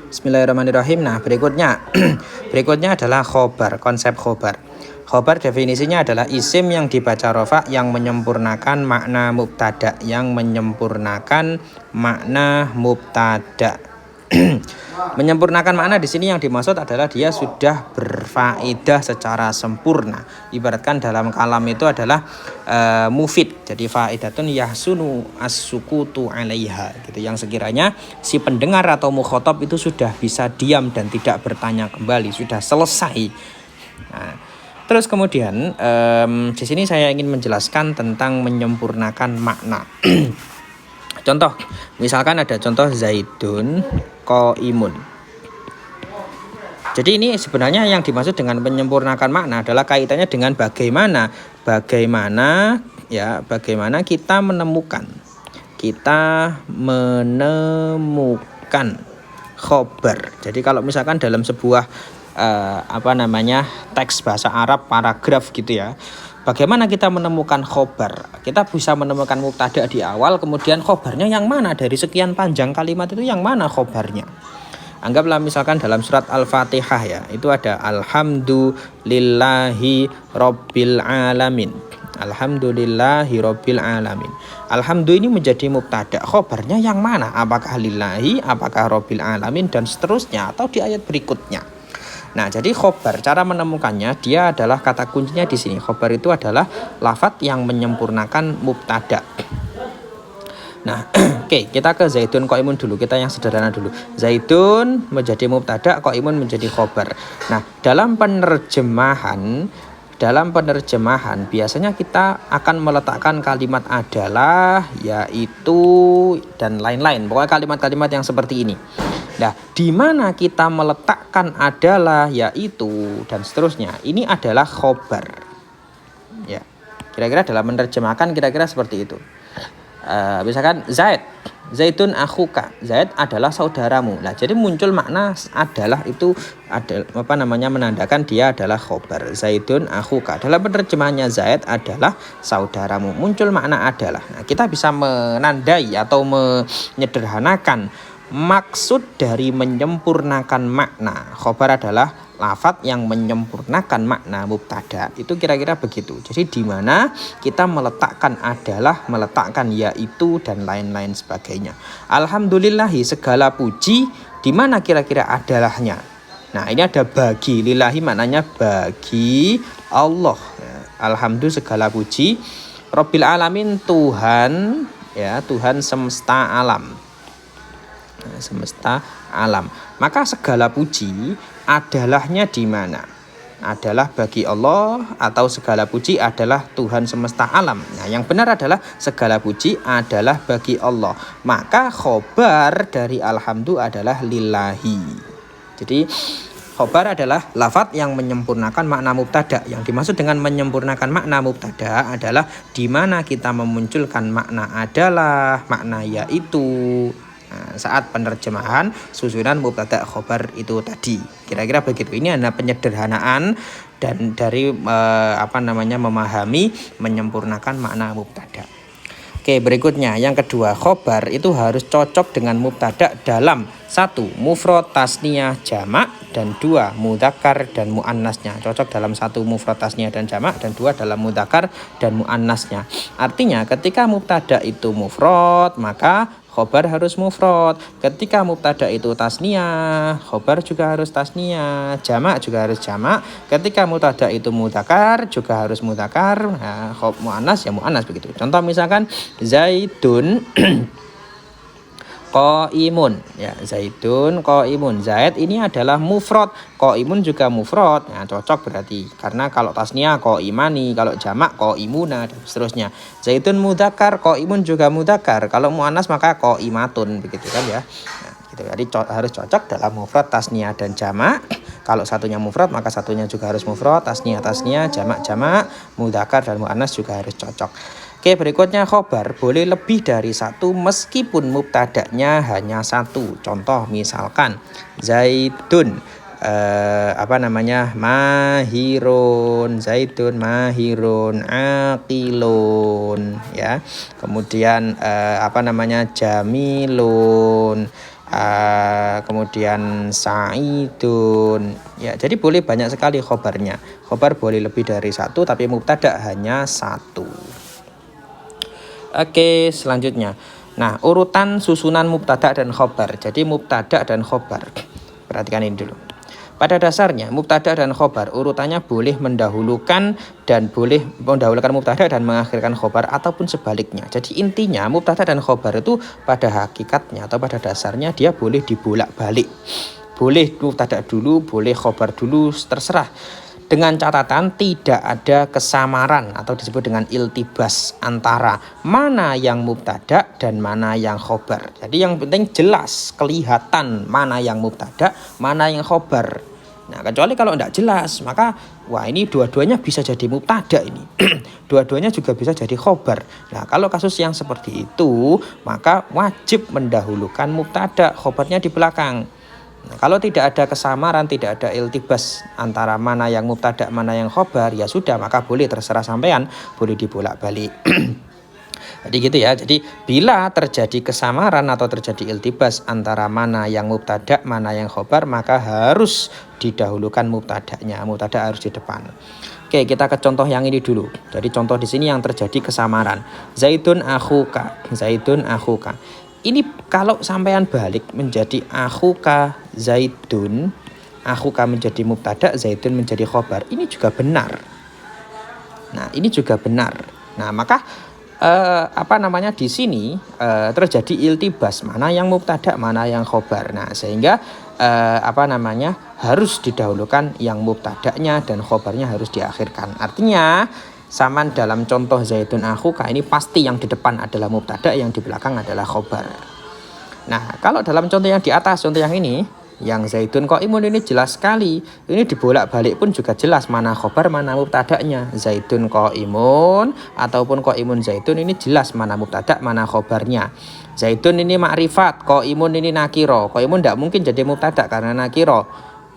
Bismillahirrahmanirrahim. Nah, berikutnya adalah khobar, konsep khobar. Khobar definisinya adalah isim yang dibaca rofa yang menyempurnakan makna mubtada, Menyempurnakan makna di sini yang dimaksud adalah dia sudah berfaedah secara sempurna. Ibaratkan dalam kalam itu adalah mufid. Jadi faedatun yahsunu as-sukutu 'alaiha gitu, yang sekiranya si pendengar atau mukhatab itu sudah bisa diam dan tidak bertanya kembali, sudah selesai. Nah, terus kemudian di sini saya ingin menjelaskan tentang menyempurnakan makna. Contoh, misalkan ada contoh Zaidun qaimun. Jadi ini sebenarnya yang dimaksud dengan menyempurnakan makna adalah kaitannya dengan bagaimana kita menemukan khobar. Jadi kalau misalkan dalam sebuah teks bahasa Arab, paragraf gitu ya, bagaimana kita menemukan khobar? Kita bisa menemukan mubtada di awal, kemudian khobarnya yang mana dari sekian panjang kalimat itu, yang mana khobarnya? Anggaplah misalkan dalam surat Al-Fatihah ya, itu ada alhamdulillahi rabbil alamin. Alhamdulillahi rabbil alamin. Alhamdu ini menjadi mubtada, khobarnya yang mana? Apakah lillahi, apakah rabbil alamin, dan seterusnya, atau di ayat berikutnya. Nah, jadi khobar, cara menemukannya, dia adalah kata kuncinya di sini. Khobar itu adalah lafadz yang menyempurnakan mubtada. Nah, oke, kita ke Zaidun qaimun dulu, kita yang sederhana dulu. Zaidun menjadi mubtada, qaimun menjadi khobar. Nah, dalam penerjemahan biasanya kita akan meletakkan kalimat adalah, yaitu, dan lain-lain. Pokoknya kalimat-kalimat yang seperti ini. Nah, di mana kita meletakkan adalah, yaitu, dan seterusnya, ini adalah khobar. Ya, kira-kira dalam menerjemahkan kira-kira seperti itu. Misalkan Zaidun akhuka, Zaid adalah saudaramu. Nah, jadi muncul makna adalah itu menandakan dia adalah khobar. Zaidun akhuka, dalam penerjemahannya Zaid adalah saudaramu, muncul makna adalah. Nah, kita bisa menandai atau menyederhanakan maksud dari menyempurnakan makna. Khobar adalah lafadz yang menyempurnakan makna mubtada. Itu kira-kira begitu. Jadi di mana kita meletakkan adalah, meletakkan yaitu, dan lain-lain sebagainya. Alhamdulillahi, segala puji, di mana kira-kira adalahnya? Nah, ini ada bagi, lillahi maknanya bagi Allah. Alhamdulillah segala puji, Rabbil alamin Tuhan, ya, Tuhan semesta alam. Maka segala puji adalahnya di mana? Adalah bagi Allah, atau segala puji adalah Tuhan semesta alam? Nah, yang benar adalah segala puji adalah bagi Allah. Maka khobar dari alhamdulillah adalah lillahi. Jadi khobar adalah lafadz yang menyempurnakan makna mubtada. Yang dimaksud dengan menyempurnakan makna mubtada adalah di mana kita memunculkan makna adalah, makna yaitu. Nah, saat penerjemahan susunan mubtada khobar itu tadi, kira-kira begitu. Ini adalah penyederhanaan dan dari memahami menyempurnakan makna mubtada. Oke, berikutnya yang kedua, khobar itu harus cocok dengan mubtada dalam 1. mufrad tasniyah jamak, dan 2. mudzakkar dan muannasnya. Cocok dalam 1 mufrad tasniyah dan jamak, dan 2 dalam mudzakkar dan muannasnya. Artinya ketika mubtada itu mufrad, maka khobar harus mufrad. Ketika mubtada itu tasniyah, khobar juga harus tasniyah. Jamak juga harus jamak. Ketika mubtada itu mudzakkar, juga harus mudzakkar. Nah, muannas ya muannas begitu. Contoh misalkan Zaidun qaimun, ya, Zaidun qaimun. Zaid ini adalah mufrad, qaimun juga mufrad. Nah, cocok berarti, karena kalau tasniyah qaimani, kalau jamak qaimuna, dan seterusnya. Zaidun mudzakkar, qaimun juga mudzakkar. Kalau muannas maka qaimatun, begitu kan ya. Nah, gitu. Jadi harus cocok dalam mufrad, tasniyah, dan jamak. Kalau satunya mufrad maka satunya juga harus mufrad, tasniyah, jamak, mudzakkar dan muannas juga harus cocok. Oke, berikutnya khobar boleh lebih dari 1 meskipun mubtadanya hanya 1. Contoh misalkan Zaidun mahirun aqilun, ya. Kemudian jamilun, kemudian Sa'idun. Ya, jadi boleh banyak sekali khobarnya. Khobar boleh lebih dari satu, tapi mubtada hanya satu. Oke, selanjutnya. Nah, urutan susunan mubtada dan khobar. Jadi mubtada dan khobar. Perhatikan ini dulu. Pada dasarnya mubtada dan khobar urutannya boleh mendahulukan mubtada dan mengakhirkan khobar ataupun sebaliknya. Jadi intinya mubtada dan khobar itu pada hakikatnya atau pada dasarnya dia boleh dibolak-balik. Boleh mubtada dulu, boleh khobar dulu, terserah. Dengan catatan tidak ada kesamaran atau disebut dengan iltibas antara mana yang mubtada dan mana yang khobar. Jadi yang penting jelas, kelihatan mana yang mubtada, mana yang khobar. Nah, kecuali kalau tidak jelas, maka wah ini dua-duanya bisa jadi mubtada ini. Dua-duanya juga bisa jadi khobar. Nah, kalau kasus yang seperti itu, maka wajib mendahulukan mubtada, khobarnya di belakang. Nah, kalau tidak ada kesamaran, tidak ada iltibas antara mana yang mubtada, mana yang khobar, ya sudah, maka boleh terserah sampean, boleh dibolak-balik. Jadi gitu ya. Jadi bila terjadi kesamaran atau terjadi iltibas antara mana yang mubtada, mana yang khobar, maka harus didahulukan mubtadanya. Mubtada harus di depan. Oke, kita ke contoh yang ini dulu. Jadi contoh di sini yang terjadi kesamaran. Zaidun akhuka. Zaidun akhuka. Ini kalau sampean balik menjadi akhuka Zaidun, akhuka menjadi mubtada, Zaidun menjadi khobar. Ini juga benar. Nah, ini juga benar. Nah, maka di sini terjadi iltibas mana yang mubtada, mana yang khobar. Nah, sehingga harus didahulukan yang mubtadanya dan khobarnya harus diakhirkan. Artinya saman dalam contoh Zaidun akhuka ini pasti yang di depan adalah mubtada, yang di belakang adalah khobar. Nah, kalau dalam contoh yang di atas, contoh yang ini, yang Zaidun qaimun ini jelas sekali. Ini dibolak-balik pun juga jelas mana khobar, mana mubtadanya. Zaidun qaimun ataupun qaimun Zaidun ini jelas mana mubtada, mana khobarnya. Zaidun ini ma'rifat, qaimun ini nakiro. Qaimun tidak mungkin jadi mubtada karena nakiro.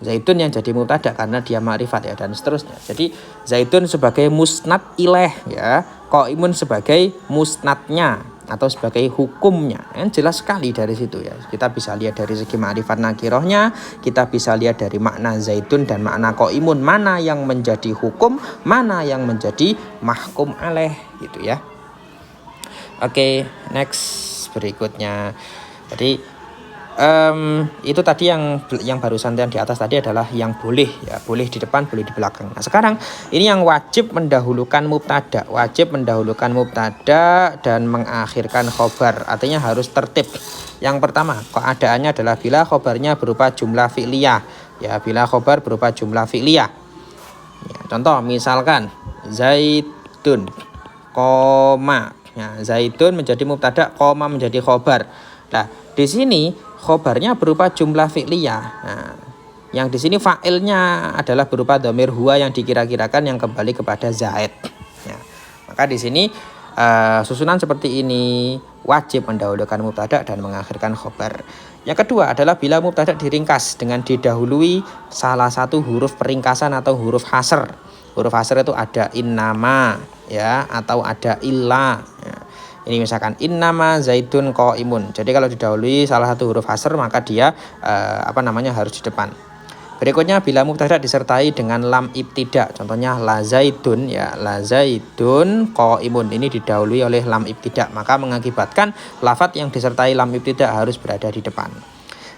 Zaidun yang jadi mubtada karena dia ma'rifat, ya, dan seterusnya. Jadi Zaidun sebagai musnad ilaih, ya, qaimun sebagai musnadnya atau sebagai hukumnya, jelas sekali dari situ, ya. Kita bisa lihat dari segi ma'rifat nakirohnya, kita bisa lihat dari makna Zaidun dan makna qaimun, mana yang menjadi hukum, mana yang menjadi mahkum alaih, gitu ya. Oke, next berikutnya. Jadi itu tadi yang barusan yang di atas tadi adalah yang boleh, ya, boleh di depan, boleh di belakang. Nah, sekarang ini yang wajib mendahulukan mubtada, dan mengakhirkan khobar, artinya harus tertib. Yang pertama, keadaannya adalah bila khobarnya berupa jumlah fi'liyah, ya, bila khobar berupa jumlah fi'liyah. Ya, contoh misalkan Zaidun koma, ya, Zaidun menjadi mubtada, koma menjadi khobar. Nah, di sini khobarnya berupa jumlah fi'liyah. Nah, yang di sini fa'ilnya adalah berupa dhamir huwa yang dikira-kirakan yang kembali kepada Zaid. Ya, maka di sini susunan seperti ini wajib mendahulukan mubtada dan mengakhirkan khobar. Yang kedua adalah bila mubtada diringkas dengan didahului salah satu huruf peringkasan atau huruf hasr. Huruf hasr itu ada innama, ya, atau ada illa. Ya. Ini misalkan innama Zaidun qaimun. Jadi kalau didahului salah satu huruf hasr maka dia harus di depan. Berikutnya bila mubtada disertai dengan lam ibtida. Contohnya la Zaidun, ya, la Zaidun qaimun. Ini didahului oleh lam ibtida, maka mengakibatkan lafadz yang disertai lam ibtida harus berada di depan.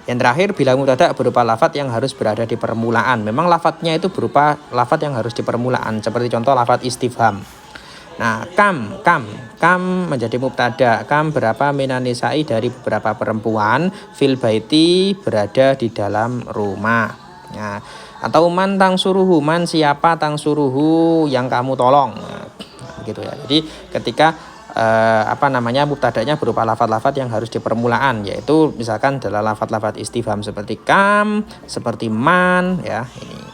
Yang terakhir, bila mubtada berupa lafadz yang harus berada di permulaan. Memang lafadznya itu berupa lafadz yang harus di permulaan, seperti contoh lafadz istifham. Nah, kam menjadi mubtada. Kam berapa minanisa'i, dari beberapa perempuan, fil baiti berada di dalam rumah. Nah, atau man tang suruhu, man siapa tang suruhu yang kamu tolong. Nah, gitu ya. Jadi ketika mubtadanya berupa lafadz-lafadz yang harus di permulaan, yaitu misalkan adalah lafadz-lafadz istifham seperti kam, seperti man, ya, ini.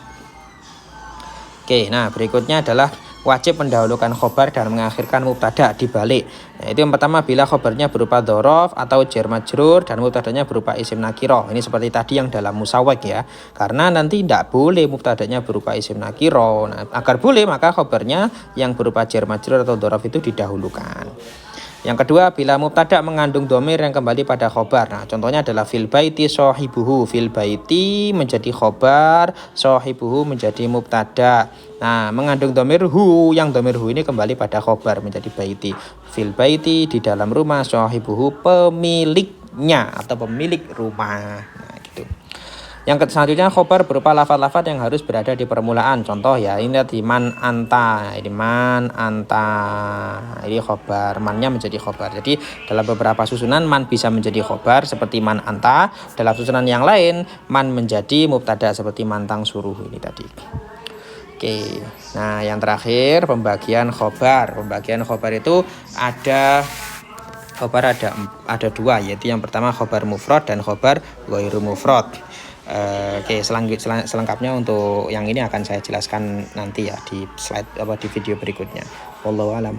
Oke, nah berikutnya adalah wajib mendahulukan khobar dan mengakhirkan mubtada dibalik. Nah, itu yang pertama bila khobarnya berupa dzaraf atau jar majrur dan mubtadanya berupa isim nakiro. Ini seperti tadi yang dalam musawwaq, ya. Karena nanti tidak boleh mubtadanya berupa isim nakiro. Nah, agar boleh maka khobarnya yang berupa jar majrur atau dzaraf itu didahulukan. Yang kedua, bila mubtada mengandung domir yang kembali pada khobar. Nah, contohnya adalah fil baiti sohibuhu. Fil baiti menjadi khobar, sohibuhu menjadi mubtada. Nah, mengandung domir hu, yang domir hu ini kembali pada khobar menjadi baiti. Fil baiti di dalam rumah, sohibuhu pemiliknya atau pemilik rumah. Nah, gitu. Yang selanjutnya khobar berupa lafaz-lafaz yang harus berada di permulaan. Contoh ya, ini tadi man anta, ini man anta, ini khobar, mannya menjadi khobar. Jadi dalam beberapa susunan man bisa menjadi khobar seperti man anta. Dalam susunan yang lain man menjadi mubtada seperti mantang suruh ini tadi. Oke, nah yang terakhir pembagian khobar. Pembagian khobar itu ada khobar ada dua, yaitu yang pertama khobar mufrad dan khobar ghairu mufrad. Oke, selengkapnya untuk yang ini akan saya jelaskan nanti ya di slide di video berikutnya. Wallahu alam.